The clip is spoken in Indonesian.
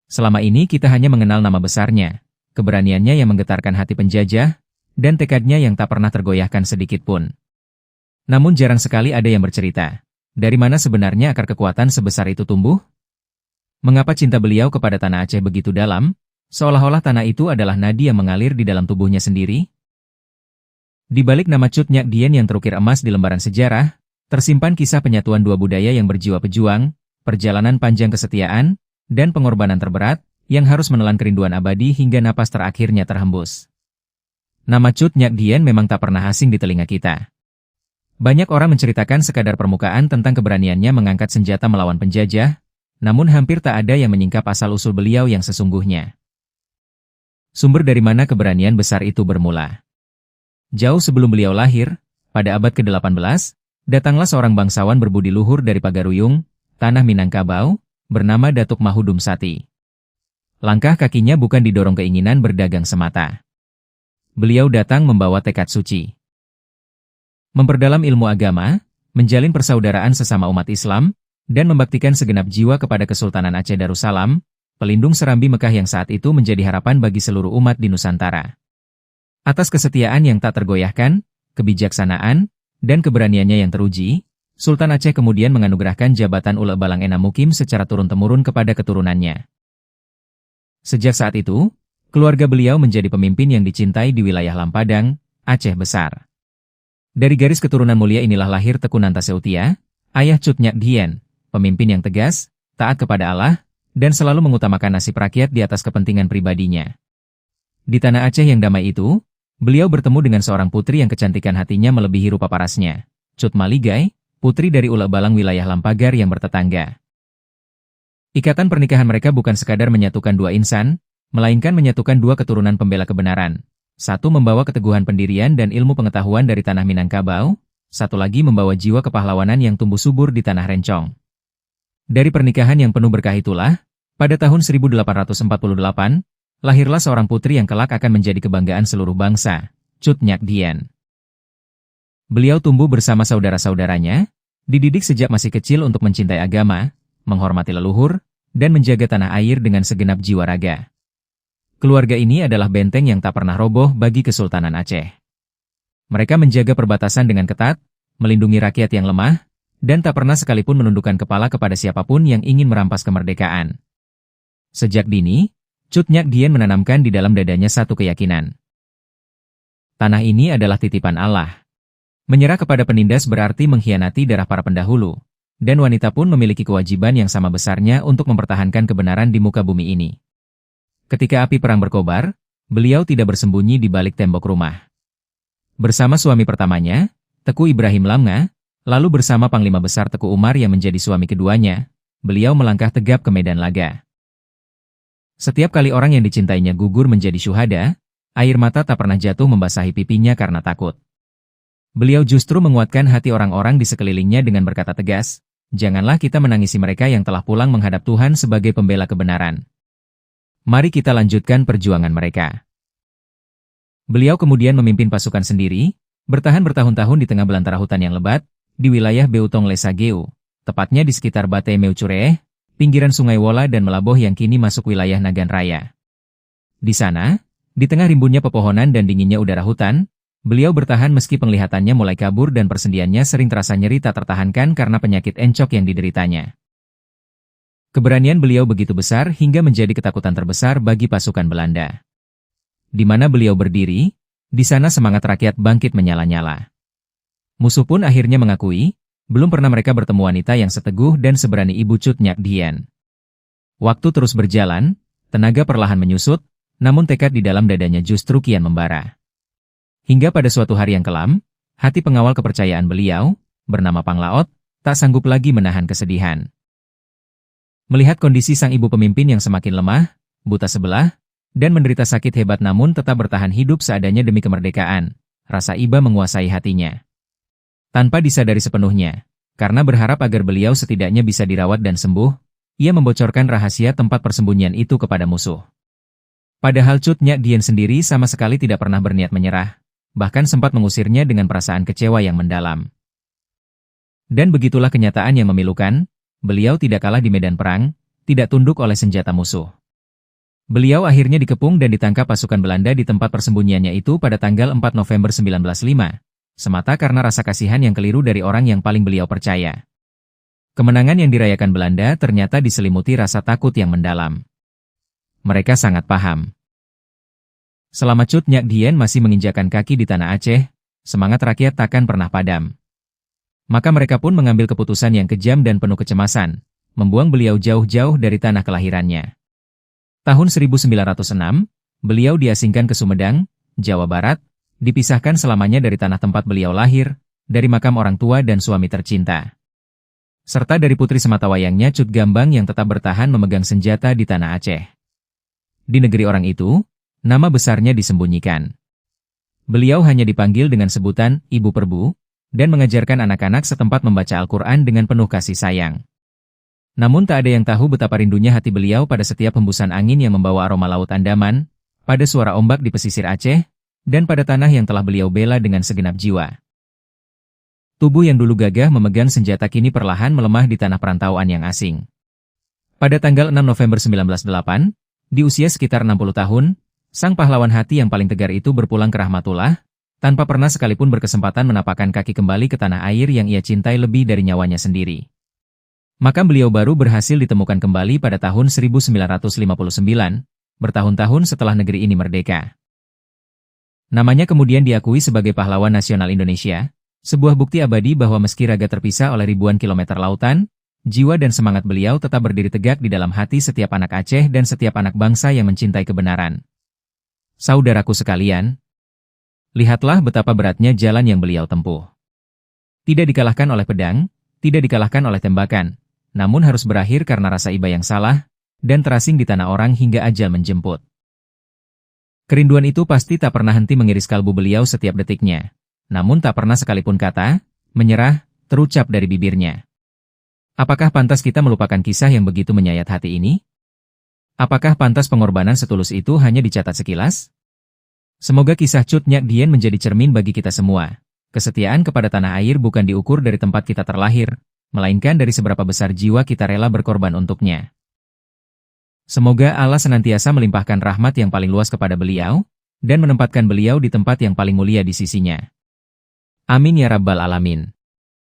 Selama ini kita hanya mengenal nama besarnya, keberaniannya yang menggetarkan hati penjajah, dan tekadnya yang tak pernah tergoyahkan sedikit pun. Namun jarang sekali ada yang bercerita, dari mana sebenarnya akar kekuatan sebesar itu tumbuh? Mengapa cinta beliau kepada tanah Aceh begitu dalam, seolah-olah tanah itu adalah nadi yang mengalir di dalam tubuhnya sendiri? Di balik nama Cut Nyak Dien yang terukir emas di lembaran sejarah, tersimpan kisah penyatuan dua budaya yang berjiwa pejuang, perjalanan panjang kesetiaan, dan pengorbanan terberat, yang harus menelan kerinduan abadi hingga napas terakhirnya terhembus. Nama Cut Nyak Dien memang tak pernah asing di telinga kita. Banyak orang menceritakan sekadar permukaan tentang keberaniannya mengangkat senjata melawan penjajah, namun hampir tak ada yang menyingkap asal-usul beliau yang sesungguhnya. Sumber dari mana keberanian besar itu bermula? Jauh sebelum beliau lahir, pada abad ke-18, datanglah seorang bangsawan berbudi luhur dari Pagaruyung, tanah Minangkabau, bernama Datuk Mahudum Sati. Langkah kakinya bukan didorong keinginan berdagang semata. Beliau datang membawa tekad suci. Memperdalam ilmu agama, menjalin persaudaraan sesama umat Islam, dan membaktikan segenap jiwa kepada Kesultanan Aceh Darussalam, pelindung Serambi Mekah yang saat itu menjadi harapan bagi seluruh umat di Nusantara. Atas kesetiaan yang tak tergoyahkan, kebijaksanaan, dan keberaniannya yang teruji, Sultan Aceh kemudian menganugerahkan jabatan Ule Balang Enam Mukim secara turun-temurun kepada keturunannya. Sejak saat itu, keluarga beliau menjadi pemimpin yang dicintai di wilayah Lampadang, Aceh Besar. Dari garis keturunan mulia inilah lahir Teku Nantaseutia, ayah Cut Nyak Dien, pemimpin yang tegas, taat kepada Allah, dan selalu mengutamakan nasib rakyat di atas kepentingan pribadinya. Di tanah Aceh yang damai itu, beliau bertemu dengan seorang putri yang kecantikan hatinya melebihi rupa parasnya, Cut Maligai, putri dari Ule Balang wilayah Lampagar yang bertetangga. Ikatan pernikahan mereka bukan sekadar menyatukan dua insan, melainkan menyatukan dua keturunan pembela kebenaran. Satu membawa keteguhan pendirian dan ilmu pengetahuan dari tanah Minangkabau, satu lagi membawa jiwa kepahlawanan yang tumbuh subur di tanah Rencong. Dari pernikahan yang penuh berkah itulah, pada tahun 1848, lahirlah seorang putri yang kelak akan menjadi kebanggaan seluruh bangsa, Cut Nyak Dien. Beliau tumbuh bersama saudara-saudaranya, dididik sejak masih kecil untuk mencintai agama, menghormati leluhur, dan menjaga tanah air dengan segenap jiwa raga. Keluarga ini adalah benteng yang tak pernah roboh bagi Kesultanan Aceh. Mereka menjaga perbatasan dengan ketat, melindungi rakyat yang lemah, dan tak pernah sekalipun menundukkan kepala kepada siapapun yang ingin merampas kemerdekaan. Sejak dini, Cut Nyak Dien menanamkan di dalam dadanya satu keyakinan. Tanah ini adalah titipan Allah. Menyerah kepada penindas berarti mengkhianati darah para pendahulu, dan wanita pun memiliki kewajiban yang sama besarnya untuk mempertahankan kebenaran di muka bumi ini. Ketika api perang berkobar, beliau tidak bersembunyi di balik tembok rumah. Bersama suami pertamanya, Teku Ibrahim Lamnga, lalu bersama Panglima Besar Teku Umar yang menjadi suami keduanya, beliau melangkah tegap ke medan laga. Setiap kali orang yang dicintainya gugur menjadi syuhada, air mata tak pernah jatuh membasahi pipinya karena takut. Beliau justru menguatkan hati orang-orang di sekelilingnya dengan berkata tegas, "Janganlah kita menangisi mereka yang telah pulang menghadap Tuhan sebagai pembela kebenaran. Mari kita lanjutkan perjuangan mereka." Beliau kemudian memimpin pasukan sendiri, bertahan bertahun-tahun di tengah belantara hutan yang lebat, di wilayah Beutong Lesageu, tepatnya di sekitar Bate Meucureeh, pinggiran Sungai Wola dan Melaboh yang kini masuk wilayah Nagan Raya. Di sana, di tengah rimbunnya pepohonan dan dinginnya udara hutan, beliau bertahan meski penglihatannya mulai kabur dan persendiannya sering terasa nyeri tak tertahankan karena penyakit encok yang dideritanya. Keberanian beliau begitu besar hingga menjadi ketakutan terbesar bagi pasukan Belanda. Di mana beliau berdiri, di sana semangat rakyat bangkit menyala-nyala. Musuh pun akhirnya mengakui, belum pernah mereka bertemu wanita yang seteguh dan seberani Ibu Cut Nyak Dien. Waktu terus berjalan, tenaga perlahan menyusut, namun tekad di dalam dadanya justru kian membara. Hingga pada suatu hari yang kelam, hati pengawal kepercayaan beliau, bernama Panglaot, tak sanggup lagi menahan kesedihan. Melihat kondisi sang ibu pemimpin yang semakin lemah, buta sebelah, dan menderita sakit hebat namun tetap bertahan hidup seadanya demi kemerdekaan, rasa iba menguasai hatinya. Tanpa disadari sepenuhnya, karena berharap agar beliau setidaknya bisa dirawat dan sembuh, ia membocorkan rahasia tempat persembunyian itu kepada musuh. Padahal Cut Nyak Dien sendiri sama sekali tidak pernah berniat menyerah, bahkan sempat mengusirnya dengan perasaan kecewa yang mendalam. Dan begitulah kenyataan yang memilukan, beliau tidak kalah di medan perang, tidak tunduk oleh senjata musuh. Beliau akhirnya dikepung dan ditangkap pasukan Belanda di tempat persembunyiannya itu pada tanggal 4 November 1905, semata karena rasa kasihan yang keliru dari orang yang paling beliau percaya. Kemenangan yang dirayakan Belanda ternyata diselimuti rasa takut yang mendalam. Mereka sangat paham. Selama Cut Nyak Dien masih menginjakan kaki di tanah Aceh, semangat rakyat takkan pernah padam. Maka mereka pun mengambil keputusan yang kejam dan penuh kecemasan, membuang beliau jauh-jauh dari tanah kelahirannya. Tahun 1906, beliau diasingkan ke Sumedang, Jawa Barat, dipisahkan selamanya dari tanah tempat beliau lahir, dari makam orang tua dan suami tercinta. Serta dari putri sematawayangnya Cut Gambang yang tetap bertahan memegang senjata di tanah Aceh. Di negeri orang itu, nama besarnya disembunyikan. Beliau hanya dipanggil dengan sebutan Ibu Perbu, dan mengajarkan anak-anak setempat membaca Al-Quran dengan penuh kasih sayang. Namun tak ada yang tahu betapa rindunya hati beliau pada setiap hembusan angin yang membawa aroma laut Andaman, pada suara ombak di pesisir Aceh, dan pada tanah yang telah beliau bela dengan segenap jiwa. Tubuh yang dulu gagah memegang senjata kini perlahan melemah di tanah perantauan yang asing. Pada tanggal 6 November 1908, di usia sekitar 60 tahun, sang pahlawan hati yang paling tegar itu berpulang ke Rahmatullah, tanpa pernah sekalipun berkesempatan menapakkan kaki kembali ke tanah air yang ia cintai lebih dari nyawanya sendiri. Makam beliau baru berhasil ditemukan kembali pada tahun 1959, bertahun-tahun setelah negeri ini merdeka. Namanya kemudian diakui sebagai pahlawan nasional Indonesia, sebuah bukti abadi bahwa meski raga terpisah oleh ribuan kilometer lautan, jiwa dan semangat beliau tetap berdiri tegak di dalam hati setiap anak Aceh dan setiap anak bangsa yang mencintai kebenaran. Saudaraku sekalian, lihatlah betapa beratnya jalan yang beliau tempuh. Tidak dikalahkan oleh pedang, tidak dikalahkan oleh tembakan, namun harus berakhir karena rasa iba yang salah, dan terasing di tanah orang hingga ajal menjemput. Kerinduan itu pasti tak pernah henti mengiris kalbu beliau setiap detiknya, namun tak pernah sekalipun kata, menyerah, terucap dari bibirnya. Apakah pantas kita melupakan kisah yang begitu menyayat hati ini? Apakah pantas pengorbanan setulus itu hanya dicatat sekilas? Semoga kisah Cut Nyak Dien menjadi cermin bagi kita semua. Kesetiaan kepada tanah air bukan diukur dari tempat kita terlahir, melainkan dari seberapa besar jiwa kita rela berkorban untuknya. Semoga Allah senantiasa melimpahkan rahmat yang paling luas kepada beliau, dan menempatkan beliau di tempat yang paling mulia di sisinya. Amin ya Rabbal Alamin.